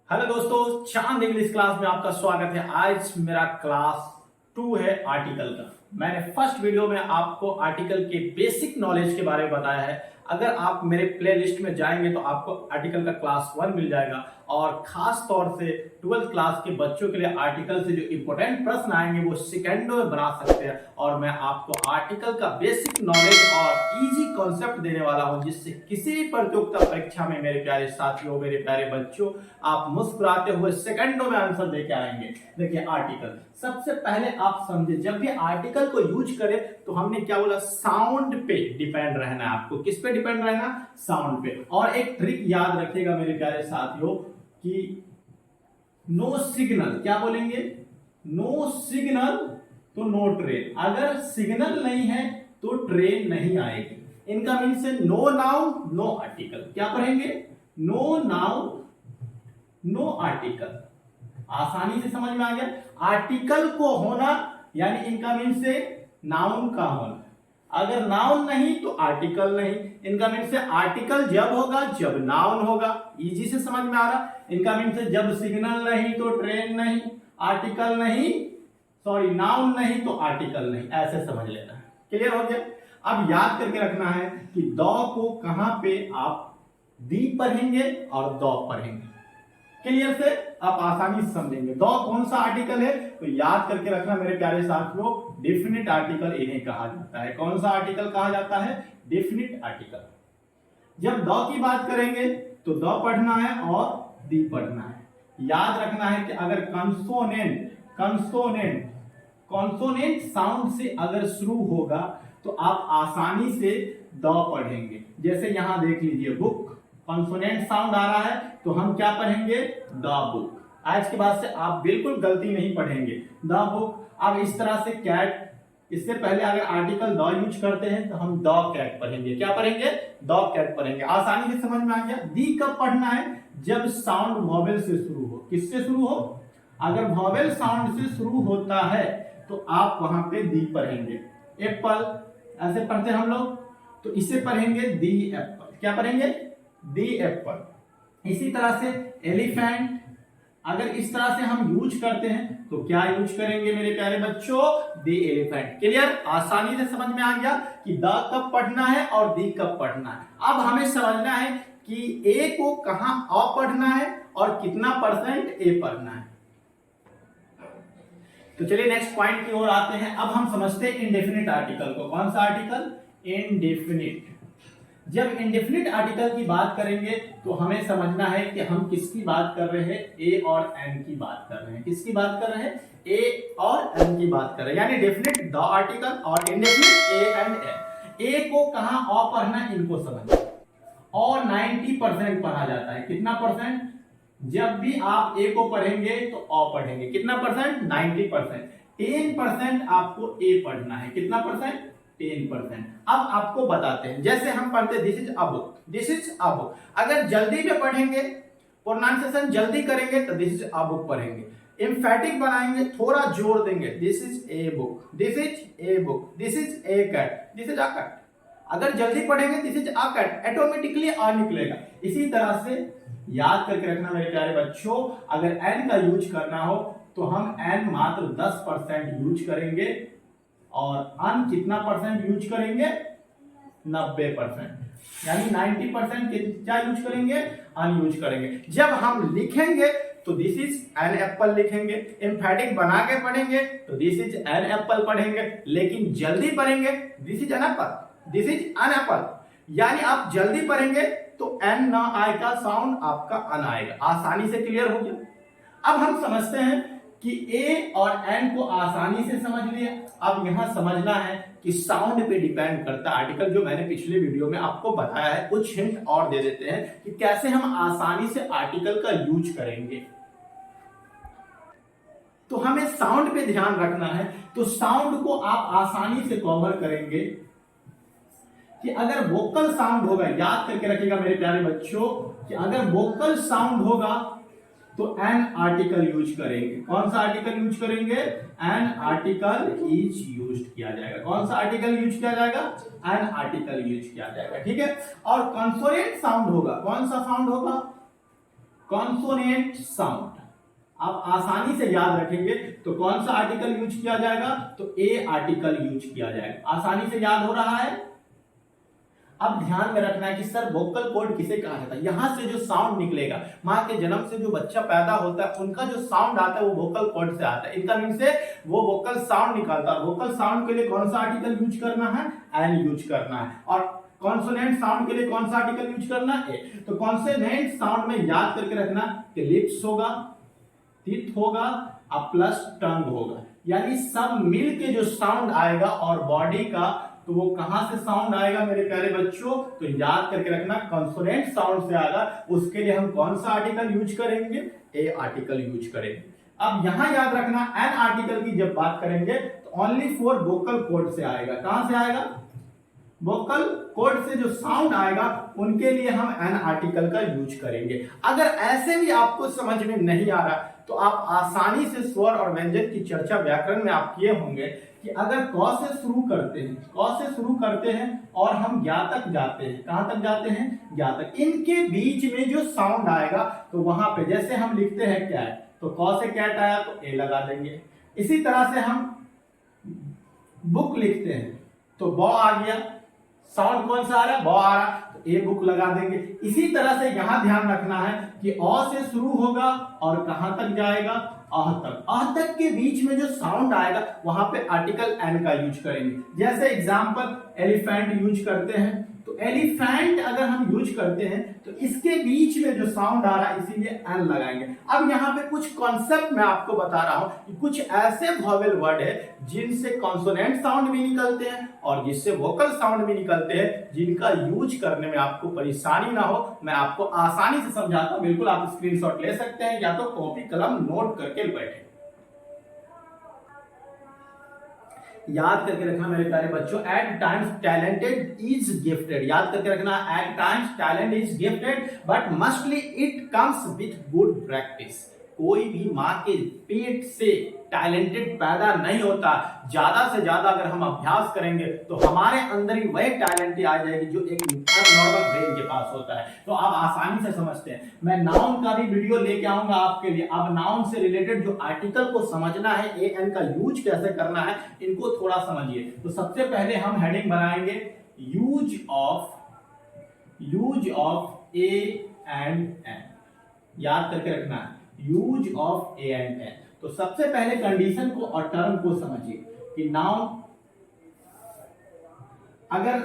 Hello दोस्तों, चांद English class में आपका स्वागत है। आज मेरा क्लास 2 है आर्टिकल का। मैंने फर्स्ट वीडियो में आपको आर्टिकल के बेसिक नॉलेज के बारे में बताया है। अगर आप मेरे प्लेलिस्ट में जाएंगे तो आपको आर्टिकल का क्लास 1 मिल जाएगा और खास तौर से 12th क्लास के बच्चों के लिए आर्टिकल से जो इंपॉर्टेंट प्रश्न आएंगे वो सेकंडों में बना सकते हैं। और मैं आपको आर्टिकल का बेसिक नॉलेज और इजी कॉन्सेप्ट देने वाला हूं, जिससे किसी भी प्रतियोगिता परीक्षा में मेरे प्यारे साथियों, मेरे प्यारे बच्चों, आप मुस्कुराते हुए सेकंडों में आंसर देके आएंगे। देखिए, आर्टिकल सबसे पहले आप समझे, जब भी आर्टिकल को यूज करें तो हमने क्या बोला, साउंड पे डिपेंड रहना है। आपको किस पे डिपेंड रहना? साउंड पे। और एक ट्रिक याद रखिएगा मेरे प्यारे साथियों कि नो सिग्नल, क्या बोलेंगे? नो सिग्नल तो नो ट्रेन। अगर सिग्नल नहीं है तो ट्रेन नहीं आएगी। इनका मीन से नो नाउन नो आर्टिकल। क्या पढ़ेंगे? No noun no article. आसानी से समझ में आ गया। आर्टिकल को होना यानी इनका मीन से नाउन का होना। अगर नाउन नहीं तो आर्टिकल नहीं। इनका मीन से आर्टिकल जब होगा जब नाउन होगा। इजी से समझ में आ रहा। इनका मीन से जब सिग्नल नहीं तो ट्रेन नहीं, आर्टिकल नहीं, सॉरी नाउन नहीं तो आर्टिकल नहीं। ऐसे समझ लेना है। क्लियर हो गया? अब याद करके रखना है कि दो को कहां पे आप दी पढ़ेंगे और दो पढ़ेंगे। क्लियर से आप आसानी से समझेंगे। दो कौन सा आर्टिकल है तो याद करके रखना मेरे प्यारे साथियों, डेफिनिट आर्टिकल इन्हें कहा जाता है। कौन सा आर्टिकल कहा जाता है? Definite article. जब दो की बात करेंगे तो दो पढ़ना है और दी पढ़ना है। याद रखना है कि अगर कंसोनेंट साउंड से अगर शुरू होगा तो आप आसानी से दो पढ़ेंगे। जैसे यहां देख लीजिए, बुक कॉन्सोनेंट साउंड आ रहा है तो हम क्या पढ़ेंगे? The book. आज के बाद से आप बिल्कुल गलती नहीं पढ़ेंगे, द बुक। अब इस तरह से कैट, इससे पहले अगर आर्टिकल द यूज करते हैं तो हम द कैट पढ़ेंगे। क्या पढ़ेंगे? द कैट पढ़ेंगे। आसानी से समझ में आ गया। दी कब पढ़ना है? जब साउंड वॉवेल से शुरू हो। किससे शुरू हो? अगर वॉवेल साउंड से शुरू होता है तो आप वहां पे दी पढ़ेंगे। एप्पल ऐसे पढ़ते हैं हम लोग, तो इसे पढ़ेंगे दी एप्पल। क्या पढ़ेंगे? दी एप्पल। इसी तरह से एलिफेंट, अगर इस तरह से हम यूज करते हैं तो क्या यूज करेंगे मेरे प्यारे बच्चों? दी एलिफेंट। क्लियर? आसानी से समझ में आ गया कि द कब पढ़ना है और दी कब पढ़ना है। अब हमें समझना है कि ए को कहां अ पढ़ना है और कितना परसेंट ए पढ़ना है। तो चलिए नेक्स्ट पॉइंट की ओर आते हैं। अब हम समझते हैं इनडेफिनिट आर्टिकल को। कौन सा आर्टिकल? इनडेफिनिट। जब इंडेफिनिट आर्टिकल की बात करेंगे तो हमें समझना है कि हम किसकी बात कर रहे हैं? ए और एन की बात कर रहे हैं। किसकी बात कर रहे हैं? ए और एन की बात कर रहे हैं। यानी डेफिनिट द आर्टिकल और इंडेफिनिट ए एंड एन। ए को कहां अ पढ़ना है इनको समझना। और 90% पढ़ा जाता है। कितना परसेंट? जब भी आप ए को पढ़ेंगे तो अ पढ़ेंगे। कितना परसेंट? 90%। 10% आपको ए पढ़ना है। कितना परसेंट? 10%। अब आपको बताते हैं, जैसे हम पढ़ते this is a book, this is a book. अगर जल्दी में पढ़ेंगे, प्रोनाउंसिएशन जल्दी करेंगे तो दिस इज अ बुक पढ़ेंगे। एम्फैटिक बनाएंगे, थोड़ा जोर देंगे, this is a book, this is a book, this is a cat, this is a cat. अगर जल्दी पढ़ेंगे this is a cat, automatically आ निकलेगा। इसी तरह से याद करके रखना मेरे प्यारे बच्चों, अगर एन का यूज करना हो तो हम एन मात्र 10% यूज करेंगे और अन कितना परसेंट यूज करेंगे? 90%। यानी 90% क्या यूज करेंगे? अन यूज करेंगे। जब हम लिखेंगे तो दिस इज एन एप्पल लिखेंगे। एम्फैटिक बना के पढ़ेंगे तो दिस इज एन एप्पल पढ़ेंगे। लेकिन जल्दी पढ़ेंगे this is an apple, this is an apple. यानी आप जल्दी पढ़ेंगे तो एन ना आएगा, साउंड आपका अन आएगा। आसानी से क्लियर हो गया। अब हम समझते हैं कि ए और एन को आसानी से समझ लिया। अब यहां समझना है कि साउंड पे डिपेंड करता है आर्टिकल, जो मैंने पिछले वीडियो में आपको बताया है। कुछ हिंट और दे देते हैं कि कैसे हम आसानी से आर्टिकल का यूज करेंगे। तो हमें साउंड पे ध्यान रखना है। तो साउंड को आप आसानी से कवर करेंगे कि अगर वोकल साउंड होगा, याद करके रखिएगा मेरे प्यारे बच्चों, कि अगर वोकल साउंड होगा तो एन आर्टिकल यूज करेंगे। कौन सा आर्टिकल यूज करेंगे? एन आर्टिकल इज यूज किया जाएगा। कौन सा आर्टिकल यूज किया जाएगा? एन आर्टिकल यूज किया जाएगा। ठीक है। और कंसोनेंट साउंड होगा। कौन सा साउंड होगा? Consonant sound. आप आसानी से याद रखेंगे तो कौन सा आर्टिकल यूज किया जाएगा, तो ए आर्टिकल यूज किया जाएगा। आसानी से याद हो रहा है। अब ध्यान में रखना है कि सर वोकल कॉर्ड किसे कहा जाता है। यहां से जो साउंड निकलेगा, मां के जन्म से जो बच्चा पैदा होता है उनका जो साउंड आता है वो वोकल कॉर्ड से आता है। इनका मीन से वो वोकल साउंड निकालता है। वोकल साउंड के लिए कौन सा आर्टिकल यूज करना है, एन यूज करना है। और कॉन्सोनेंट साउंड के लिए कौन सा आर्टिकल यूज करना है, तो कॉन्सोनेंट साउंड में याद करके रखना कि लिप्स होगा, टीथ होगा और प्लस टंग होगा, यानी सब मिल के जो साउंड आएगा और बॉडी का, तो वो कहां से साउंड आएगा मेरे प्यारे बच्चों, तो याद करके रखना कॉन्सोनेंट साउंड से आएगा। उसके लिए हम कौन सा आर्टिकल यूज करेंगे, ए आर्टिकल यूज करेंगे। अब यहां याद रखना एन आर्टिकल की जब बात करेंगे तो ओनली फॉर वोकल कॉर्ड से आएगा। कहां से आएगा, वोकल कॉर्ड से जो साउंड आएगा उनके लिए हम एन आर्टिकल का यूज करेंगे। अगर ऐसे भी आपको समझ में नहीं आ रहा तो आप आसानी से स्वर और व्यंजन की चर्चा व्याकरण में आप किए होंगे कि अगर क से शुरू करते हैं, क से शुरू करते हैं और हम ज्ञा तक जाते हैं, कहां तक जाते हैं, ज्ञा तक, इनके बीच में जो साउंड आएगा तो वहां पे जैसे हम लिखते हैं कैट, तो क से कैट आया तो ए लगा देंगे। इसी तरह से हम बुक लिखते हैं तो ब आ गया, साउंड कौन सा आ रहा है, ब आ रहा, तो ए बुक लगा देंगे। इसी तरह से यहां ध्यान रखना है कि अ से शुरू होगा और कहां तक जाएगा, अह तक। अह तक के बीच में जो साउंड आएगा वहां पे आर्टिकल एन का यूज करेंगे। जैसे एग्जांपल एलिफेंट यूज करते हैं, तो एलिफेंट अगर हम यूज करते हैं तो इसके बीच में जो साउंड आ रहा है इसीलिए एन लगाएंगे। अब यहाँ पे कुछ कॉन्सेप्ट मैं आपको बता रहा हूं कि कुछ ऐसे वॉवेल वर्ड है जिनसे कॉन्सोनेंट साउंड भी निकलते हैं और जिससे वोकल साउंड भी निकलते हैं, जिनका यूज करने में आपको परेशानी ना हो, मैं आपको आसानी से समझाता हूं। बिल्कुल आप स्क्रीनशॉट ले सकते हैं या तो कॉपी कलम नोट करके बैठे। याद करके रखना मेरे प्यारे बच्चों, at times talented is gifted. याद करके रखना at times talent is gifted but mustly it comes with good practice. कोई भी मां के पेट से टैलेंटेड पैदा नहीं होता। ज्यादा से ज्यादा अगर हम अभ्यास करेंगे तो हमारे अंदर ही वही टैलेंट आ जाएगी जो एक नॉर्मल ब्रेन के पास होता है। तो आप आसानी से समझते हैं। मैं नाउन का भी वीडियो लेके आऊंगा आपके लिए। अब नाउन से रिलेटेड जो आर्टिकल को समझना है, ए एन का यूज कैसे करना है, इनको थोड़ा समझिए। तो सबसे पहले हम हेडिंग बनाएंगे use of a and an. याद करके रखना है use of a and an. तो सबसे पहले कंडीशन को और टर्म को समझिए कि नाउन अगर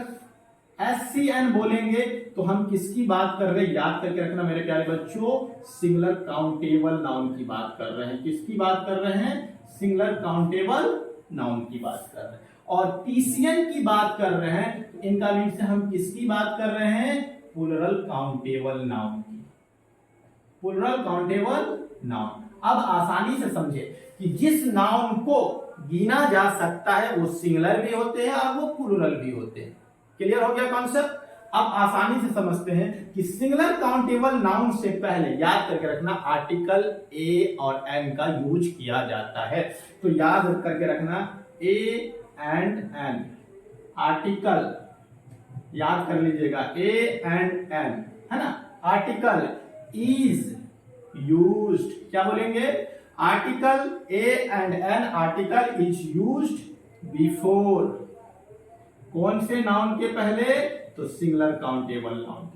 SCN बोलेंगे तो हम किसकी बात कर रहे हैं, याद करके रखना मेरे प्यारे बच्चों, सिंगुलर काउंटेबल नाउन की बात कर रहे हैं। किसकी बात कर रहे हैं, सिंगुलर काउंटेबल नाउन की बात कर रहे हैं। और PCN की बात कर रहे हैं तो इनका मीन से हम किसकी बात कर रहे हैं, प्लुरल काउंटेबल नाउन की, प्लुरल काउंटेबल नाउन। अब आसानी से समझे कि जिस नाउन को गिना जा सकता है वो सिंगुलर भी होते हैं और वो प्लुरल भी होते हैं। क्लियर हो गया कॉन्सेप्ट। अब आसानी से समझते हैं कि सिंगुलर काउंटेबल नाउन से पहले याद करके रखना आर्टिकल ए और एन का यूज किया जाता है। तो याद करके रखना ए एंड एन आर्टिकल, याद कर लीजिएगा ए एंड एन, है ना। आर्टिकल इज यूज्ड, क्या बोलेंगे, article a and an article is used before, कौन से नाउन के पहले, तो सिंगुलर काउंटेबल नाउन।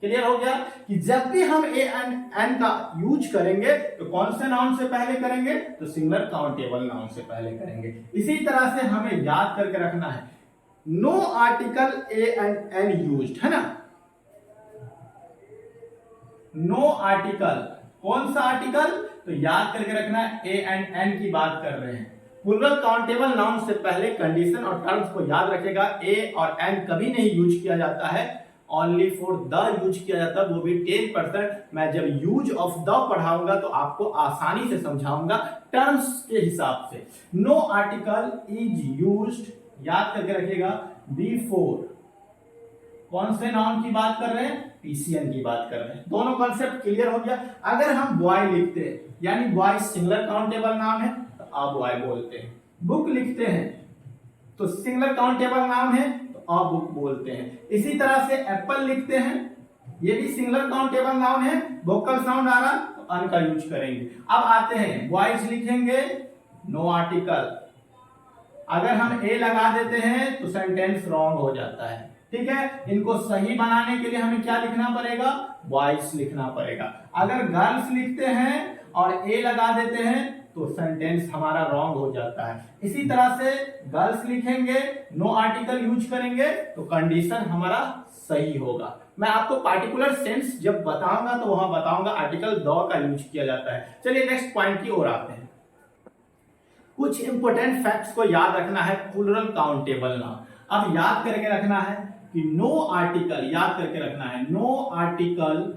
क्लियर हो गया कि जब भी हम ए एंड एन का यूज करेंगे तो कौन से नाउन से पहले करेंगे, तो सिंगुलर काउंटेबल नाउन से पहले करेंगे। इसी तरह से हमें याद करके रखना है no article a and an used, है ना। नो आर्टिकल, कौन सा आर्टिकल, तो याद करके रखना ए एंड एन की बात कर रहे हैं। प्लुरल काउंटेबल नाउन से पहले कंडीशन और टर्म्स को याद रखेगा। ए और एन कभी नहीं यूज किया जाता है, ओनली फॉर द यूज किया जाता है, वो भी 10%। मैं जब यूज ऑफ द पढ़ाऊंगा तो आपको आसानी से समझाऊंगा टर्म्स के हिसाब से। नो आर्टिकल इज यूज्ड, याद करके रखिएगा, बिफोर, कौन से नाउन की बात कर रहे हैं, PCN की बात कर रहे हैं। दोनों कॉन्सेप्ट क्लियर हो गया। अगर हम बॉय लिखते हैं, यानी बॉय सिंगुलर काउंटेबल नाम है तो आप बॉय बोलते हैं। बुक लिखते हैं तो सिंगुलर काउंटेबल नाम है तो आप बुक बोलते हैं। इसी तरह से एप्पल लिखते हैं ये भी सिंगुलर काउंटेबल नाउन है, वोकल साउंड आ रहा तो अन का यूज करेंगे। अब आते हैं बॉयज लिखेंगे नो आर्टिकल, अगर हम ए लगा देते हैं तो सेंटेंस रॉन्ग हो जाता है, ठीक है। इनको सही बनाने के लिए हमें क्या लिखना पड़ेगा, बॉयज लिखना पड़ेगा। अगर गर्ल्स लिखते हैं और ए लगा देते हैं तो सेंटेंस हमारा रॉन्ग हो जाता है। इसी तरह से गर्ल्स लिखेंगे नो आर्टिकल यूज करेंगे तो कंडीशन हमारा सही होगा। मैं आपको पार्टिकुलर सेंस जब बताऊंगा तो वहां बताऊंगा आर्टिकल द का यूज किया जाता है। चलिए नेक्स्ट पॉइंट की ओर आते हैं। कुछ इंपोर्टेंट फैक्ट्स को याद रखना है प्लूरल काउंटेबल नाउन। अब याद करके रखना है कि नो आर्टिकल, याद करके रखना है नो आर्टिकल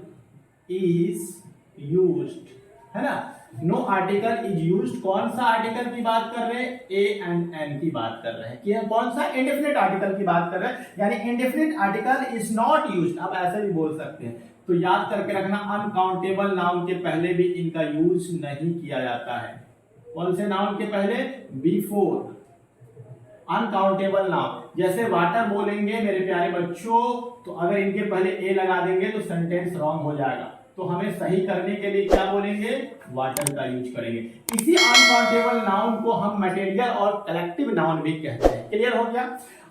इज यूज्ड, है ना। नो आर्टिकल इज यूज्ड, कौन सा आर्टिकल की बात कर रहे हैं, ए एंड एन की बात कर रहे हैं, कि कौन सा इंडेफिनिट आर्टिकल की बात कर रहे हैं, यानी indefinite article is not used. आप ऐसे भी बोल सकते हैं। तो याद करके रखना अनकाउंटेबल नाउन के पहले भी इनका यूज नहीं किया जाता है। कौन से नाउन के पहले, बिफोर अनकाउंटेबल नाउन। जैसे वाटर बोलेंगे मेरे प्यारे बच्चों, तो अगर इनके पहले ए लगा देंगे तो सेंटेंस रॉन्ग हो जाएगा, तो हमें सही करने के लिए क्या बोलेंगे, वाटर का यूज करेंगे। इसी अनकाउंटेबल नाउन को हम मटेरियल और कलेक्टिव नाउन भी कहते हैं। क्लियर हो गया।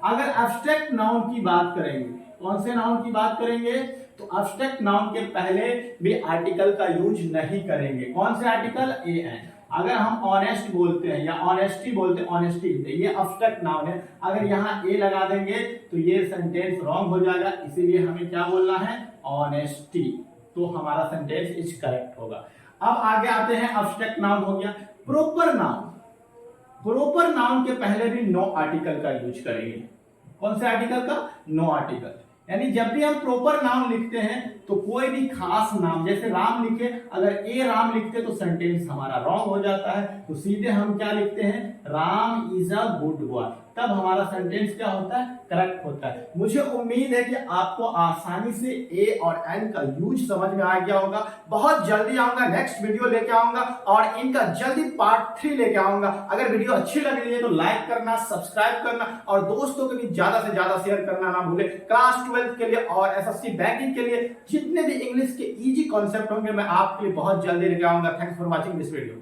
अगर एब्स्ट्रैक्ट नाउन की बात करेंगे, कौन से नाउन की बात करेंगे, तो एब्स्ट्रैक्ट नाउन के पहले भी आर्टिकल का यूज नहीं करेंगे। कौन से आर्टिकल, ए एन। अगर हम ऑनेस्ट बोलते हैं या ऑनेस्टी बोलते हैं, ऑनेस्टी ये एब्स्ट्रैक्ट नाउन है, अगर यहाँ ए लगा देंगे तो ये सेंटेंस रॉन्ग हो जाएगा, इसीलिए हमें क्या बोलना है, ऑनेस्टी, तो हमारा सेंटेंस इज करेक्ट होगा। अब आगे आते हैं, एब्स्ट्रैक्ट नाउन हो गया। प्रॉपर नाउन, प्रॉपर नाउन के पहले भी नो आर्टिकल का यूज करेंगे। कौन से आर्टिकल का, नो आर्टिकल। यानी जब भी हम प्रॉपर नाउन लिखते हैं तो कोई भी खास नाम, जैसे राम लिखे, अगर ए राम लिखते तो सेंटेंस हमारा रॉन्ग हो जाता है, तो सीधे हम क्या लिखते हैं, Ram is a good boy, तब हमारा सेंटेंस क्या होता है, करेक्ट होता है। मुझे उम्मीद है कि आपको आसानी से ए और एन का यूज समझ में आ गया होगा। बहुत जल्दी आऊंगा, नेक्स्ट वीडियो लेके आऊंगा और इनका जल्दी पार्ट 3 लेके आऊंगा। अगर वीडियो अच्छी लग रही है तो लाइक करना, सब्सक्राइब करना और दोस्तों के भी ज्यादा से ज्यादा शेयर करना ना भूले। क्लास 12 के लिए और एसएससी बैंकिंग के लिए जितने भी इंग्लिश के इजी कॉन्सेप्ट होंगे मैं आपके लिए बहुत जल्दी लेके आऊंगा। Thanks for watching this video.